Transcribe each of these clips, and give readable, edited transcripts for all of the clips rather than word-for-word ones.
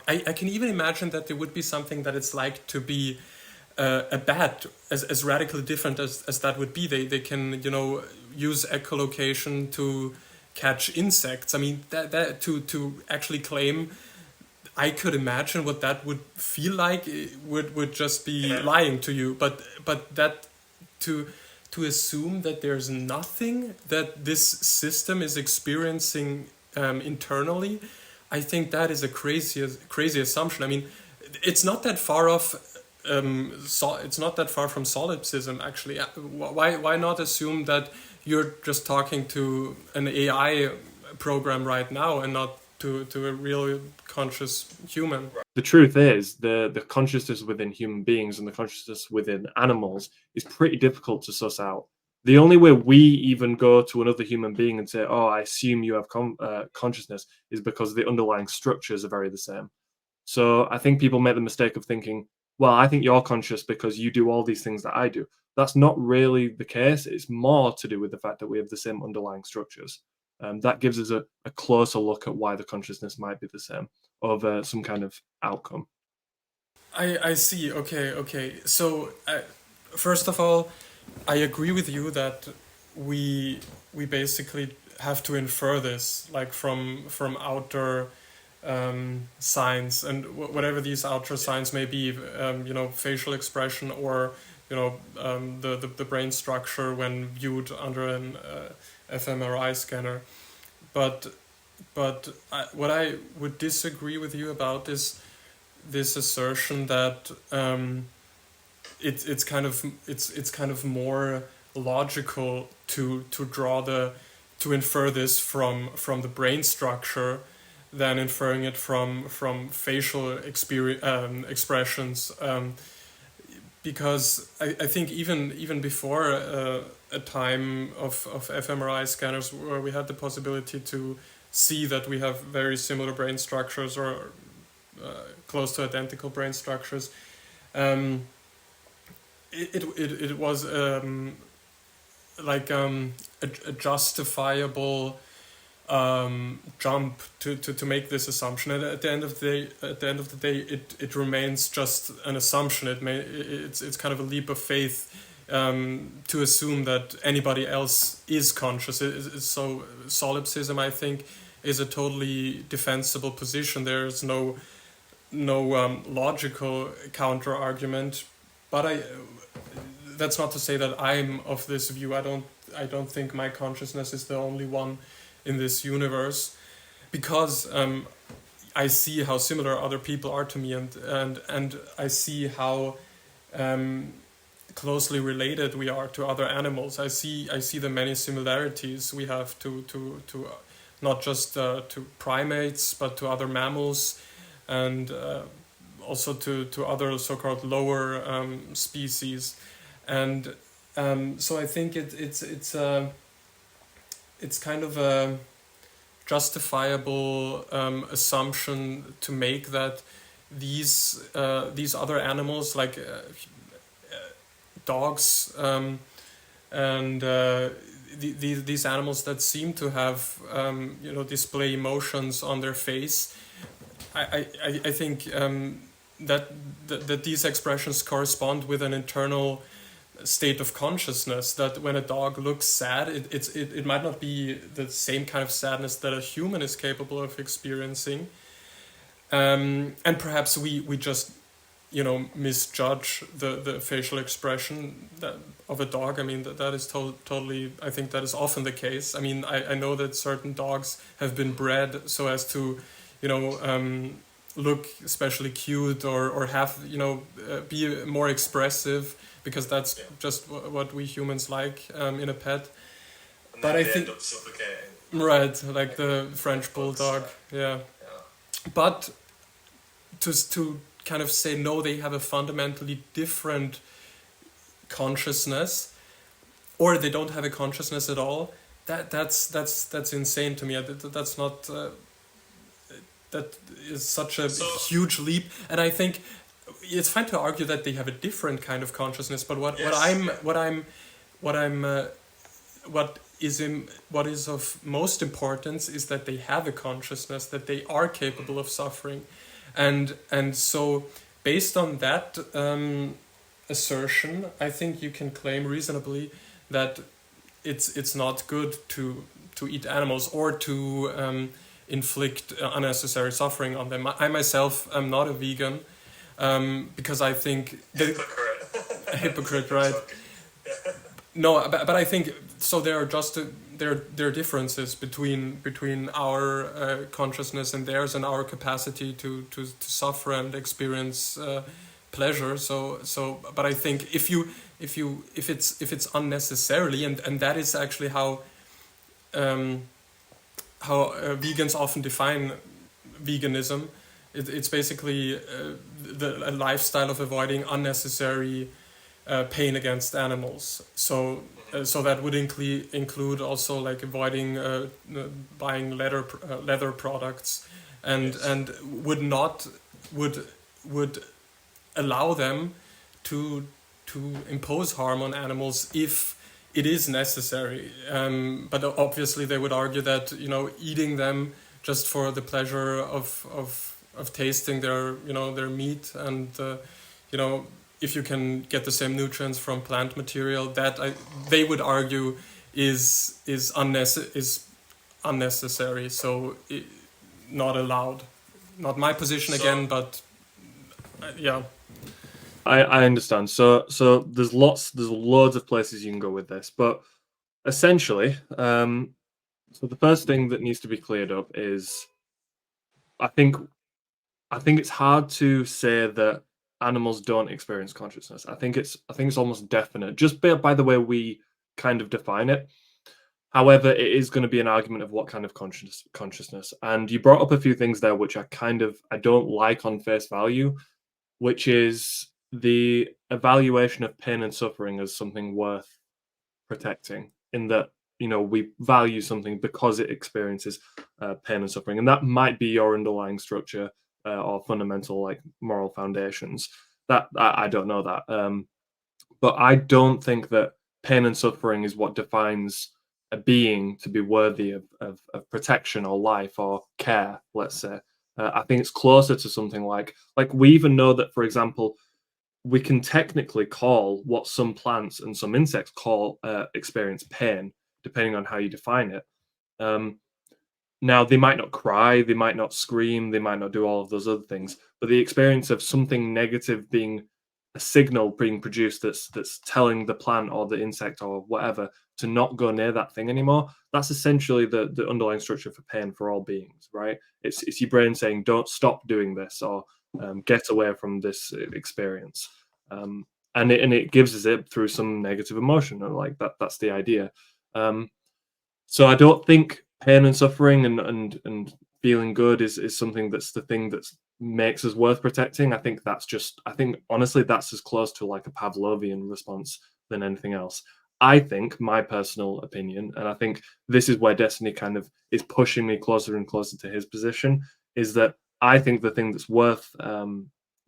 I can even imagine that there would be something that it's like to be a bat, as radically different as that would be. They can, use echolocation to catch insects. I mean, that to actually claim, I could imagine what that would feel like. It would just be lying to you. But that to assume that there's nothing that this system is experiencing internally, I think that is a crazy assumption. I mean, it's not that far off. It's not that far from solipsism, actually. Why not assume that you're just talking to an AI program right now and not to a real conscious human? The truth is, the consciousness within human beings and the consciousness within animals is pretty difficult to suss out. The only way we even go to another human being and say, "Oh, I assume you have consciousness," is because the underlying structures are very the same. So I think people make the mistake of thinking, well, I think you're conscious because you do all these things that I do. That's not really the case. It's more to do with the fact that we have the same underlying structures. That gives us a closer look at why the consciousness might be the same of some kind of outcome. I see. Okay. So, first of all, I agree with you that we basically have to infer this, like from outer signs, and whatever these outer signs may be, facial expression, or the brain structure when viewed under an fMRI scanner. But what I would disagree with you about is this assertion that it's kind of more logical to infer this from the brain structure than inferring it from facial expressions, because I think even before a time of fMRI scanners where we had the possibility to see that we have very similar brain structures, or close to identical brain structures, it was like a justifiable jump to make this assumption. And at the end of the day, it remains just an assumption. It's kind of a leap of faith to assume that anybody else is conscious. So solipsism, I think, is a totally defensible position. There's no logical counter argument, but that's not to say that I'm of this view. I don't think my consciousness is the only one in this universe, because I see how similar other people are to me, and I see how closely related we are to other animals. I see the many similarities we have to not just to primates, but to other mammals, and also to other so-called lower species. And so I think it's kind of a justifiable assumption to make that these other animals, like dogs, and these animals that seem to have display emotions on their face, I think that these expressions correspond with an internal state of consciousness, that when a dog looks sad, it might not be the same kind of sadness that a human is capable of experiencing, and perhaps we just misjudge the facial expression of a dog. I mean, that is totally, I think that is often the case. I mean, I know that certain dogs have been bred so as to look especially cute, or have be more expressive, because that's just what we humans like in a pet. And But then I they think, end up suffocating. right, like the French bulldog, yeah. But to kind of say no, they have a fundamentally different consciousness, or they don't have a consciousness at all. That's insane to me. That's not. That is such a huge leap, and I think it's fine to argue that they have a different kind of consciousness. But what is of most importance is that they have a consciousness, that they are capable of suffering, and so based on that assertion, I think you can claim reasonably that it's not good to eat animals or to inflict unnecessary suffering on them. I myself am not a vegan because I think a hypocrite, right? No, but I think so. There are just there are differences between our consciousness and theirs, and our capacity to suffer and experience pleasure. But I think if it's unnecessarily, and that is actually how vegans often define veganism. It's basically a lifestyle of avoiding unnecessary pain against animals. So that would include also like avoiding buying leather products, and would allow them to impose harm on animals if it is necessary. But obviously they would argue that eating them just for the pleasure of tasting their meat, and if you can get the same nutrients from plant material, that they would argue is unnecessary, so not allowed. Not my position again, but yeah. I understand. So there's loads of places you can go with this, but essentially, so the first thing that needs to be cleared up is, I think it's hard to say that animals don't experience consciousness. I think it's almost definite, just by the way we kind of define it. However, it is going to be an argument of what kind of consciousness. And you brought up a few things there which I don't like on face value, which is the evaluation of pain and suffering as something worth protecting, in that we value something because it experiences pain and suffering, and that might be your underlying structure or fundamental like moral foundations. That I don't know that, but I don't think that pain and suffering is what defines a being to be worthy of protection or life or care, let's say. I think it's closer to something like we even know that, for example, we can technically call what some plants and some insects call experience pain, depending on how you define it. Now, they might not cry, they might not scream, they might not do all of those other things, but the experience of something negative being a signal being produced that's telling the plant or the insect or whatever to not go near that thing anymore, that's essentially the underlying structure for pain for all beings, right? It's your brain saying, don't stop doing this, or get away from this experience. And it gives us it through some negative emotion, and like that's the idea. So I don't think pain and suffering and feeling good is something that's the thing that makes us worth protecting. I think honestly that's as close to like a Pavlovian response than anything else. I think, my personal opinion, and I think this is where Destiny kind of is pushing me closer and closer to his position, is that I think the thing that's worth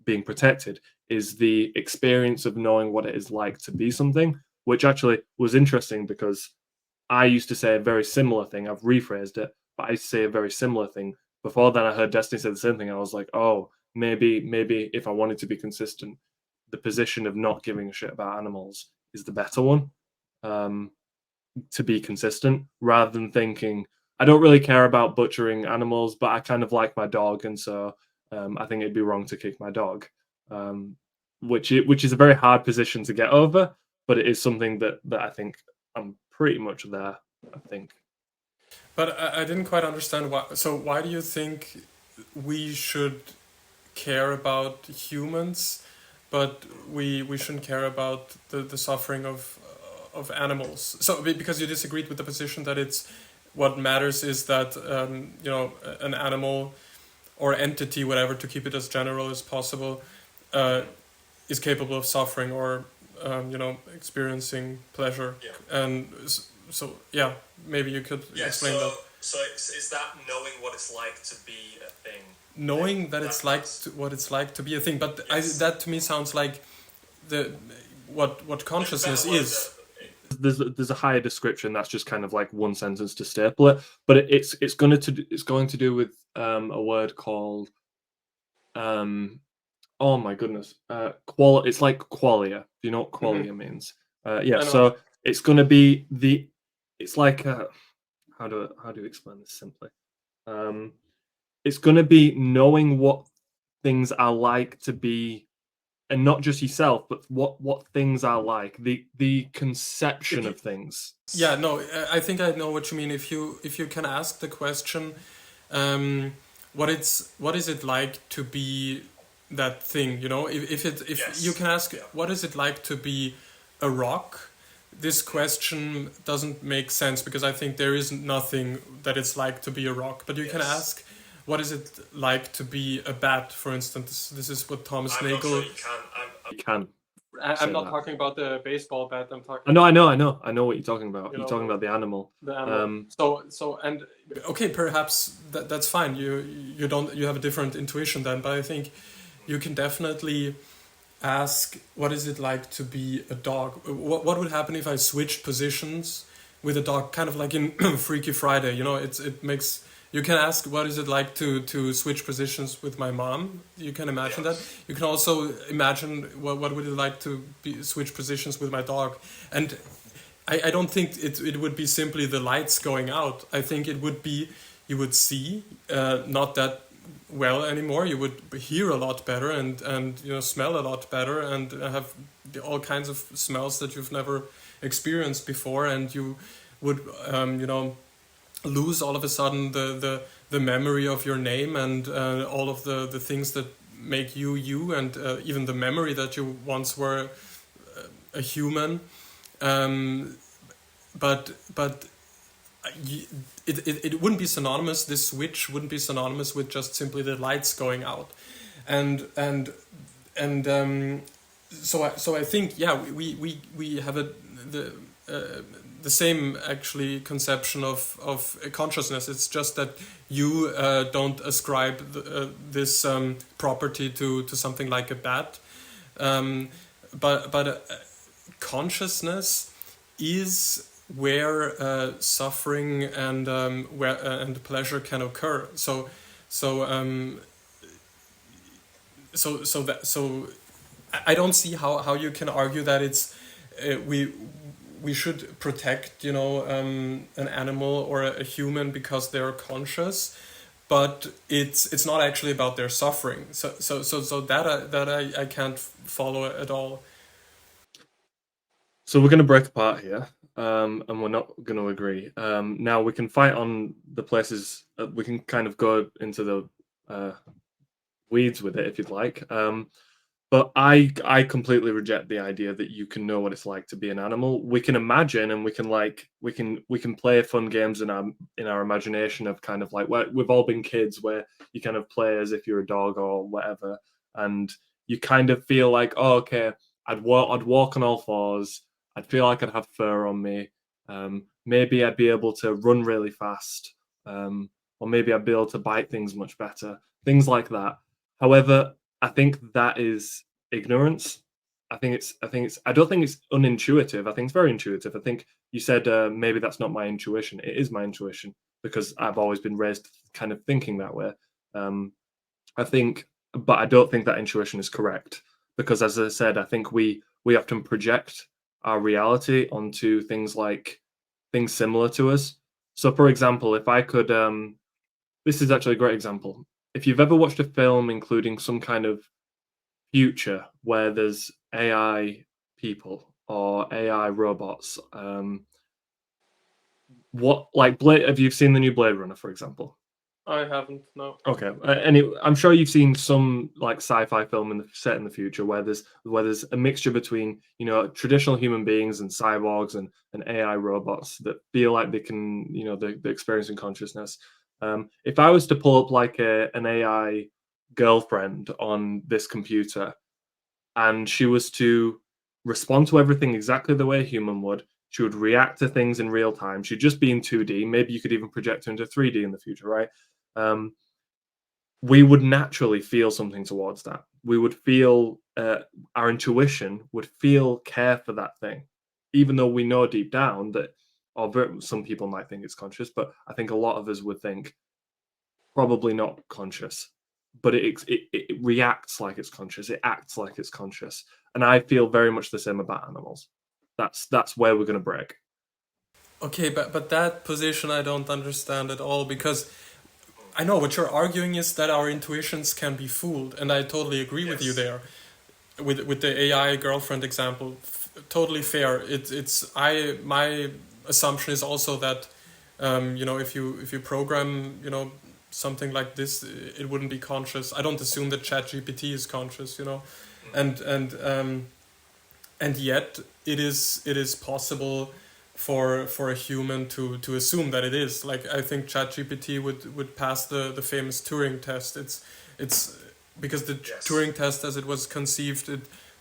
being protected is the experience of knowing what it is like to be something, which actually was interesting because I used to say a very similar thing. I've rephrased it, but I used to say a very similar thing. Before then, I heard Destiny say the same thing. I was like, oh, maybe if I wanted to be consistent, the position of not giving a shit about animals is the better one, to be consistent, rather than thinking, I don't really care about butchering animals, but I kind of like my dog, and so I think it'd be wrong to kick my dog, which is a very hard position to get over, but it is something that I think I'm pretty much there, I think. But I didn't quite understand why. So why do you think we should care about humans, but we shouldn't care about the suffering of animals? So because you disagreed with the position that it's what matters is that an animal or entity, whatever, to keep it as general as possible, is capable of suffering or experiencing pleasure. Yeah. And so yeah, maybe you could explain that. So is that knowing what it's like to be a thing? Knowing that it's like what it's like to be a thing, but Yes. that to me sounds like what consciousness is. There's a higher description that's just kind of like one sentence to staple it, but it's going to do with a word called Oh my goodness. It's like qualia. Do you know what qualia means? Yeah, I know. so it's going to be it's like how do you explain this simply? It's going to be knowing what things are like to be, and not just yourself, but what things are like, the conception of things. Yeah, no, I think I know what you mean. If you can ask the question, what is it like to be that thing? You know, if Yes. you can ask, what is it like to be a rock? This question doesn't make sense because I think there is nothing that it's like to be a rock. But you can Yes. ask, what is it like to be a bat, for instance? This is what Thomas I'm not Nagel. sure you can. You can. I'm say not that. talking about the baseball bat. I'm talking. I know what you're talking about. You You're know, talking about the animal. the animal. So and okay, perhaps that's fine. You have a different intuition then, but I think you can definitely ask, what is it like to be a dog? What would happen if I switched positions with a dog, kind of like in Freaky Friday? You know, it makes. You can ask, what is it like to switch positions with my mom? You can imagine that. You can also imagine what would it like to switch positions with my dog, and I don't think it would be simply the lights going out. I think it would be, you would see not that well anymore. You would hear a lot better and you know, smell a lot better and have all kinds of smells that you've never experienced before. And you would you know, lose all of a sudden the memory of your name and all of the things that make you you, and even the memory that you once were a human. But it wouldn't be synonymous. This switch wouldn't be synonymous with just simply the lights going out, and so I think, yeah, we have the same actually conception of consciousness. It's just that you don't ascribe this property to something like a bat, but consciousness is where suffering and and pleasure can occur. So I don't see how you can argue that it's we should protect, you know, an animal or a human because they're conscious, but it's not actually about their suffering. So that I can't follow at all. So we're going to break apart here, and we're not going to agree. Now we can fight on the places. We can kind of go into the weeds with it if you'd like. But I completely reject the idea that you can know what it's like to be an animal. We can imagine, and we can play fun games in our imagination of kind of like, we've all been kids where you kind of play as if you're a dog or whatever, and you kind of feel like, oh, okay, I'd walk on all fours. I'd feel like I'd have fur on me. Maybe I'd be able to run really fast, or maybe I'd be able to bite things much better. Things like that. However, I think that is ignorance. I don't think it's unintuitive. I think it's very intuitive. I think you said maybe that's not my intuition. It is my intuition because I've always been raised kind of thinking that way. I think, but I don't think that intuition is correct because, as I said, I think we often project our reality onto things similar to us. So, for example, if I could, this is actually a great example. If you've ever watched a film including some kind of future where there's AI people or AI robots, have you seen the new Blade Runner, for example? I haven't, no. Okay, I'm sure you've seen some like sci-fi film set in the future where there's a mixture between, you know, traditional human beings and cyborgs and AI robots that feel like they can, you know, they're experiencing consciousness. If I was to pull up like an AI girlfriend on this computer and she was to respond to everything exactly the way a human would, she would react to things in real time. She'd just be in 2D. Maybe you could even project her into 3D in the future, right? We would naturally feel something towards that. We would feel our intuition would feel care for that thing, even though we know deep down that, or some people might think it's conscious, but I think a lot of us would think probably not conscious. but it reacts like it's conscious. It acts like it's conscious, and I feel very much the same about animals. That's where we're going to break. Okay, but that position I don't understand at all, because I know what you're arguing is that our intuitions can be fooled, and I totally agree with you Yes. there. With the AI girlfriend example, totally fair. It's my assumption is also that you know, if you program, you know, something like this, it wouldn't be conscious. I don't assume that ChatGPT is conscious, you know, and yet it is possible for a human to assume that it is. Like, I think ChatGPT would pass the famous Turing test. It's because the Yes. Turing test, as it was conceived,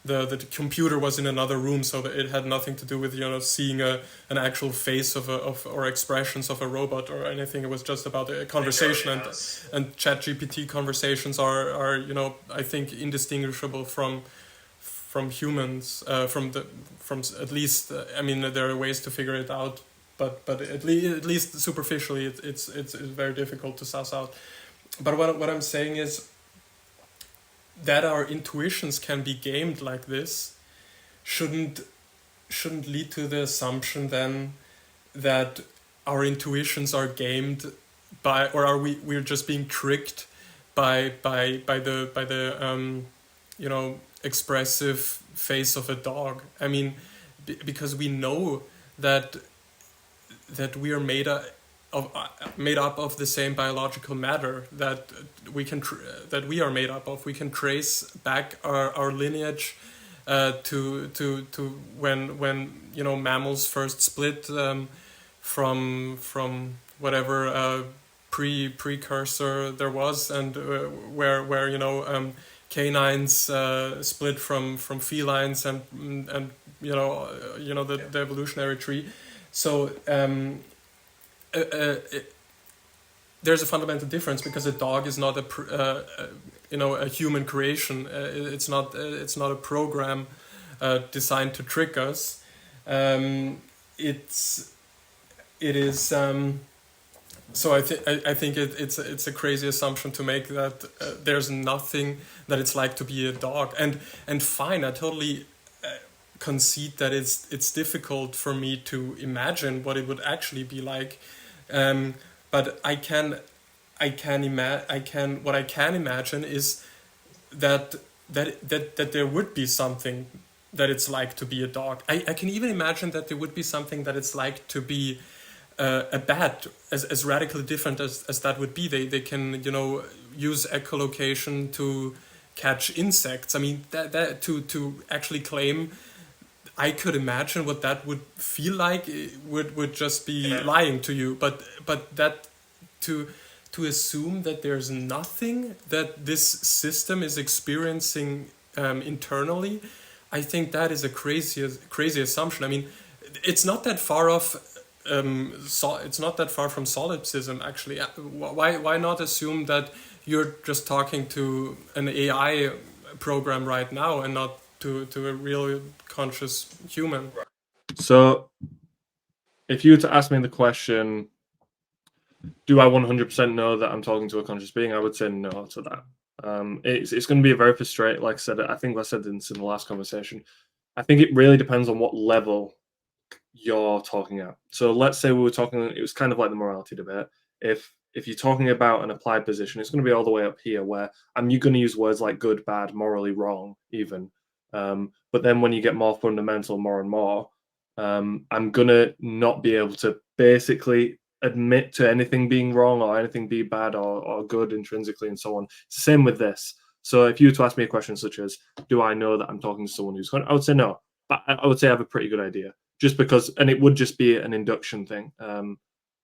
the computer was in another room, so that it had nothing to do with, you know, seeing an actual face of or expressions of a robot or anything. It was just about a conversation, It has. and ChatGPT conversations are, you know, I think indistinguishable from humans, from at least, I mean, there are ways to figure it out, but at least superficially it's very difficult to suss out. But what I'm saying is that our intuitions can be gamed like this shouldn't lead to the assumption then that our intuitions are gamed by, or are we're just being tricked by the you know, expressive face of a dog. I mean, because we know that we are made up of the same biological matter that that we are made up of. We can trace back our lineage to when, you know, mammals first split from whatever precursor there was, and where you know, canines split from felines, and you know, the evolutionary tree. So there's a fundamental difference, because a dog is not you know, a human creation. It's not a program designed to trick us. It is. So I think it's a crazy assumption to make that there's nothing that it's like to be a dog. And fine, I totally concede that it's difficult for me to imagine what it would actually be like. But what I can imagine is that there would be something that it's like to be a dog. I can even imagine that there would be something that it's like to be a bat, as radically different as that would be. They can, you know, use echolocation to catch insects. I mean, that to actually claim I could imagine what that would feel like, it would just be lying to you. But that to assume that there's nothing that this system is experiencing internally, I think that is a crazy assumption. I mean, it's not that far off. It's not that far from solipsism, actually. Why not assume that you're just talking to an AI program right now and not to a real conscious human? So, if you were to ask me the question, do I 100% know that I'm talking to a conscious being? I would say no to that. It's going to be a very frustrating. Like I said, I think I said this in the last conversation. I think it really depends on what level you're talking at. So let's say we were talking. It was kind of like the morality debate. If you're talking about an applied position, it's going to be all the way up here, where you're going to use words like good, bad, morally wrong, even. But then when you get more fundamental, more and more, I'm gonna not be able to basically admit to anything being wrong or anything be bad or good intrinsically, and so on. It's the same with this. So if you were to ask me a question such as, do I know that I'm talking to someone who's I would say no, but I would say I have a pretty good idea, just because, and it would just be an induction thing,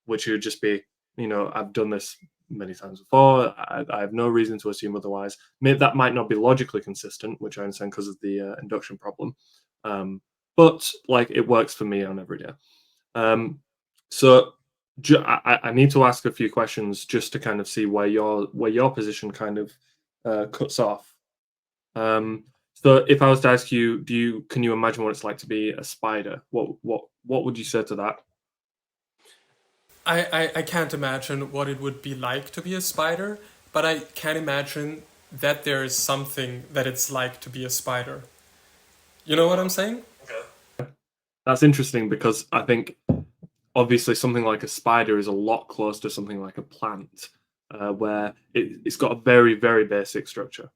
which would just be, you know, I've done this many times before. I have no reason to assume otherwise. Maybe that might not be logically consistent, which I understand because of the induction problem. But like, it works for me on every day. So I need to ask a few questions just to kind of see where your position kind of cuts off. So if I was to ask you, can you imagine what it's like to be a spider? What would you say to that? I can't imagine what it would be like to be a spider, but I can't imagine that there is something that it's like to be a spider. You know what I'm saying? Okay. That's interesting because I think obviously something like a spider is a lot closer to something like a plant, where it's got a very, very basic structure.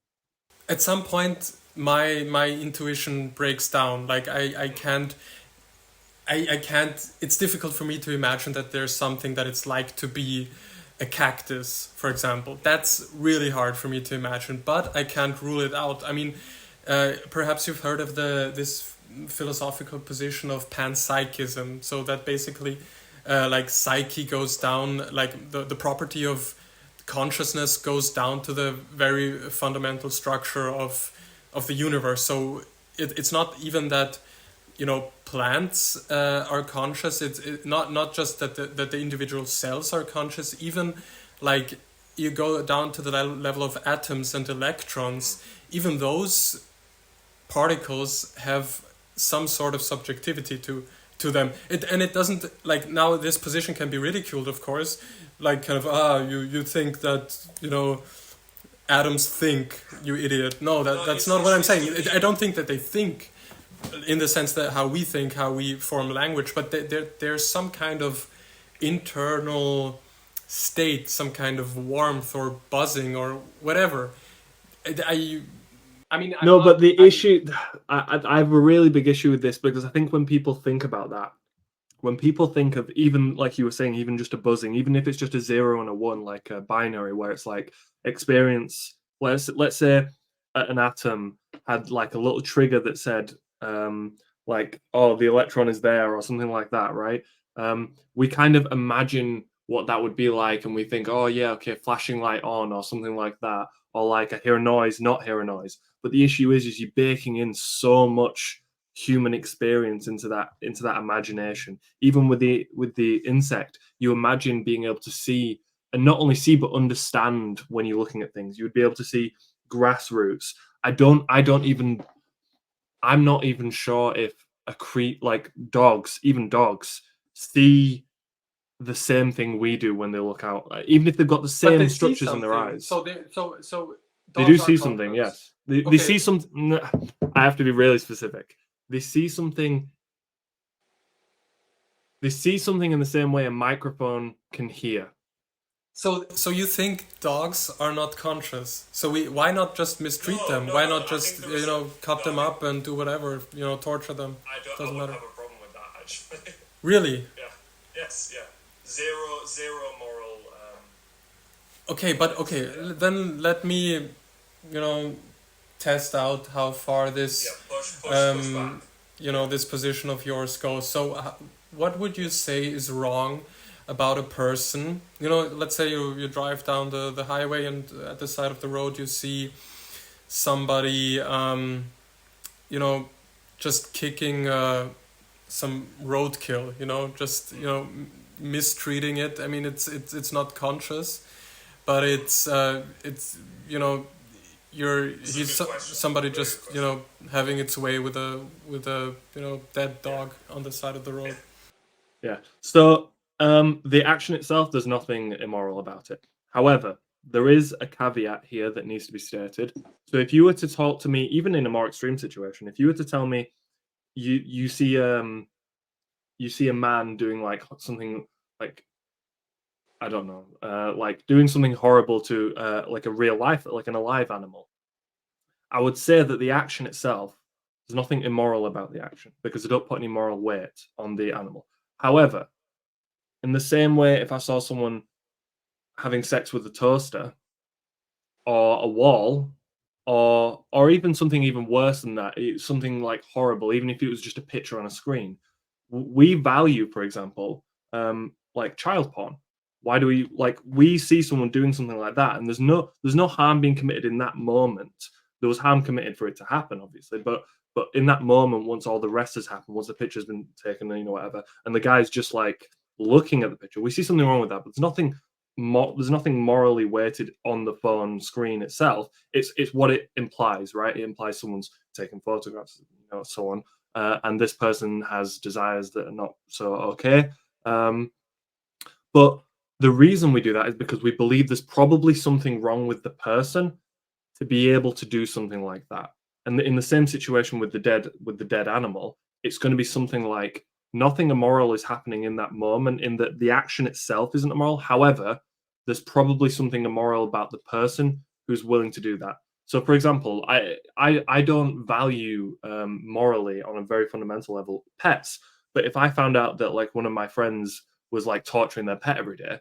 At some point, my intuition breaks down. Like I can't. I can't. It's difficult for me to imagine that there's something that it's like to be a cactus, for example. That's really hard for me to imagine, but I can't rule it out. I mean, perhaps you've heard of this philosophical position of panpsychism. So that basically, like psyche goes down, like the property of consciousness goes down to the very fundamental structure of the universe. So it's not even that, you know, plants are conscious. It's not just that the individual cells are conscious. Even like you go down to the level of atoms and electrons, even those particles have some sort of subjectivity to them. It doesn't, like, now this position can be ridiculed, of course, like kind of you think that, you know, atoms think, you idiot. No, that's not what I'm saying. I don't think that they think in the sense that how we think, how we form language, but there's some kind of internal state, some kind of warmth or buzzing or whatever. I mean, No, but the issue, I have a really big issue with this because I think when people think about that, when people think of, even like you were saying, even just a buzzing, even if it's just a 0 and a 1, like a binary, where it's like experience. Let's say an atom had like a little trigger that said, like, oh, the electron is there or something like that, right? We kind of imagine what that would be like, and we think, oh yeah, okay, flashing light on or something like that, or like I hear a noise, not hear a noise. But the issue is you're baking in so much human experience into that imagination. Even with the insect, you imagine being able to see, and not only see but understand. When you're looking at things, you would be able to see grass roots. I'm not even sure if like dogs, even dogs, see the same thing we do when they look out. Even if they've got the but same they see structures in their something. eyes. So They do dogs are see something, conscious. yes. They Okay. see something. I have to be really specific. They see something. They see something in the same way a microphone can hear. So you think dogs are not conscious? So why not just mistreat them? No, Why no, not I just, think there was you know, cut them I up and do whatever, you know, torture them? I Doesn't wouldn't matter. have a problem with that, actually. Really? Yeah. Yes. Yeah. Zero moral. Okay, but okay, then let me, you know, test out how far this, Yeah. Push back. you know, this position of yours goes. So, what would you say is wrong about a person? You know, let's say you drive down the highway, and at the side of the road you see somebody, you know, just kicking some roadkill. You know, just, you know, mistreating it. I mean, it's not conscious, but it's, you know, he's somebody just, you know, having its way with a you know, dead dog on the side of the road. Yeah. So the action itself, there's nothing immoral about it. However, there is a caveat here that needs to be stated. So if you were to talk to me, even in a more extreme situation, if you were to tell me you see a man doing like something like, I don't know, like doing something horrible to like a real life, like an alive animal, I would say that the action itself, there's nothing immoral about the action because I don't put any moral weight on the animal. However, in the same way, if I saw someone having sex with a toaster or a wall, or even something even worse than that, something like horrible, even if it was just a picture on a screen, we value, for example, like child porn. Why do we, like, we see someone doing something like that, and there's no harm being committed in that moment. There was harm committed for it to happen, obviously, but in that moment, once all the rest has happened, once the picture's been taken, and, you know, whatever, and the guy's just like looking at the picture, we see something wrong with that. But there's nothing morally weighted on the phone screen itself. It's what it implies, right? It implies someone's taking photographs, you know, so on, and this person has desires that are not so okay. But the reason we do that is because we believe there's probably something wrong with the person to be able to do something like that. And in the same situation with the dead animal, it's going to be something like nothing immoral is happening in that moment, in that the action itself isn't immoral. However, there's probably something immoral about the person who's willing to do that. So, for example, I don't value morally on a very fundamental level pets, but if I found out that like one of my friends was like torturing their pet every day,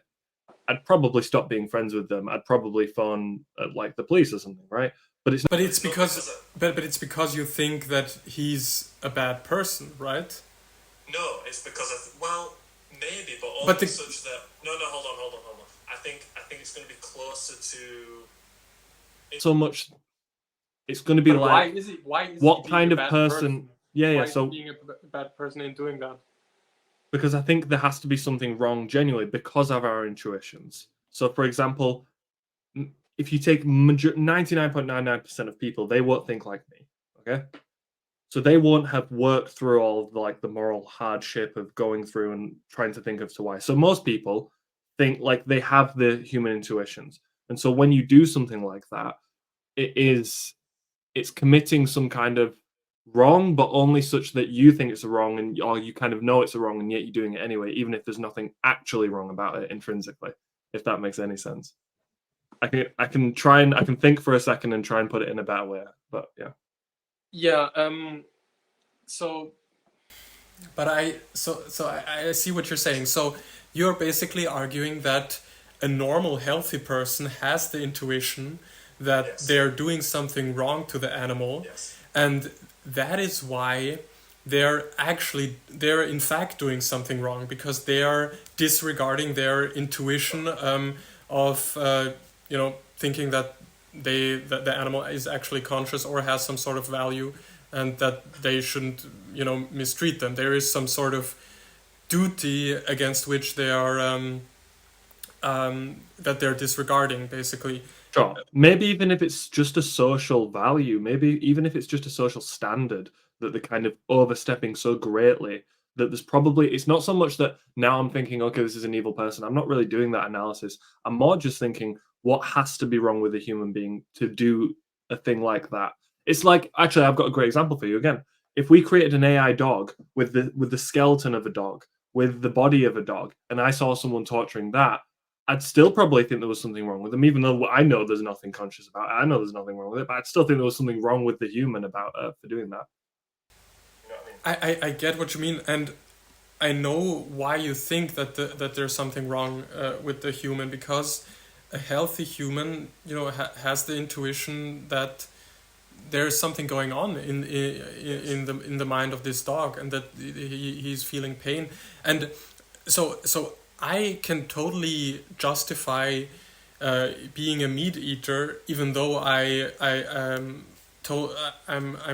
I'd probably stop being friends with them. I'd probably phone like the police or something, right? But it's But it's because but it's because you think that he's a bad person, right? No, it's because well, maybe, but only But the- such that no, hold on. I think it's going to be closer to so much. It's going to be like, why is what he being kind a of bad person? Yeah, Why yeah. is he So being a bad person in doing that? because I think there has to be something wrong genuinely because of our intuitions. So, for example, if you take 99.99% of people, they won't think like me. Okay, so they won't have worked through all of like the moral hardship of going through and trying to think of to why. So most people think like they have the human intuitions, and so when you do something like that, it's committing some kind of wrong, but only such that you think it's a wrong, and or you kind of know it's a wrong, and yet you're doing it anyway, even if there's nothing actually wrong about it intrinsically. If that makes any sense. I can try and I can think for a second and try and put it in a better way, but yeah. Yeah. So, but I see what you're saying. So you're basically arguing that a normal, healthy person has the intuition that Yes. they're doing something wrong to the animal, yes. and that is why they're in fact doing something wrong, because they are disregarding their intuition of thinking that that the animal is actually conscious or has some sort of value, and that they shouldn't mistreat them. There is some sort of duty against which they are that they're disregarding, basically. Sure. Maybe even if it's just a social value, maybe even if it's just a social standard that they're kind of overstepping so greatly that there's probably, it's not so much that now I'm thinking, okay, this is an evil person. I'm not really doing that analysis. I'm more just thinking, what has to be wrong with a human being to do a thing like that? It's like, actually, I've got a great example for you again. If we created an AI dog with the skeleton of a dog, with the body of a dog, and I saw someone torturing that, I'd still probably think there was something wrong with them, even though I know there's nothing conscious about it. I know there's nothing wrong with it, but I'd still think there was something wrong with the human about for doing that. You know what I mean? I get what you mean, and I know why you think that that there's something wrong with the human, because a healthy human, has the intuition that there's something going on in the mind of this dog, and that he's feeling pain, and so I can totally justify being a meat eater, even though I'm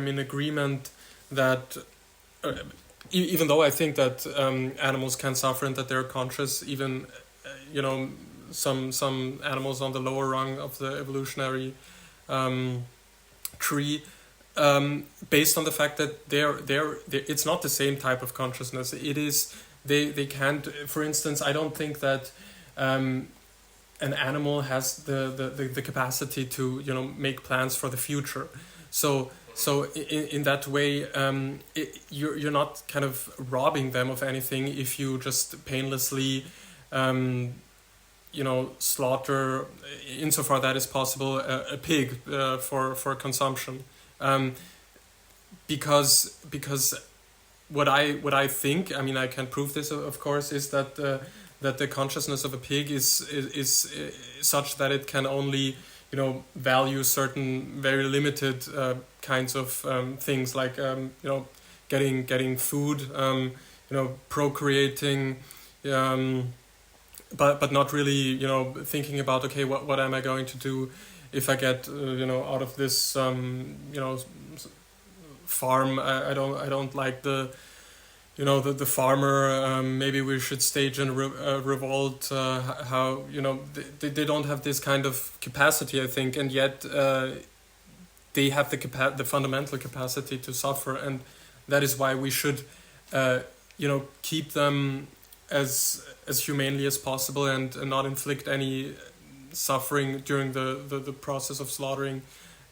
in agreement that even though I think that animals can suffer and that they're conscious, even some animals on the lower rung of the evolutionary tree, based on the fact that they're it's not the same type of consciousness. It is they can't. For instance, I don't think that an animal has the capacity to make plans for the future. So in that way, you're not kind of robbing them of anything if you just painlessly slaughter, insofar that is possible, a pig for consumption, because what I think, I mean, I can prove this, of course, is that the consciousness of a pig is such that it can only value certain very limited kinds of things, like getting food, procreating, but not really thinking about, okay, what am I going to do if I get out of this farm. I don't like the the farmer. Maybe we should stage a revolt. How they don't have this kind of capacity, I think, and yet they have the fundamental capacity to suffer, and that is why we should keep them as humanely as possible and not inflict any suffering during the process of slaughtering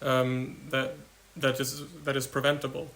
that is preventable.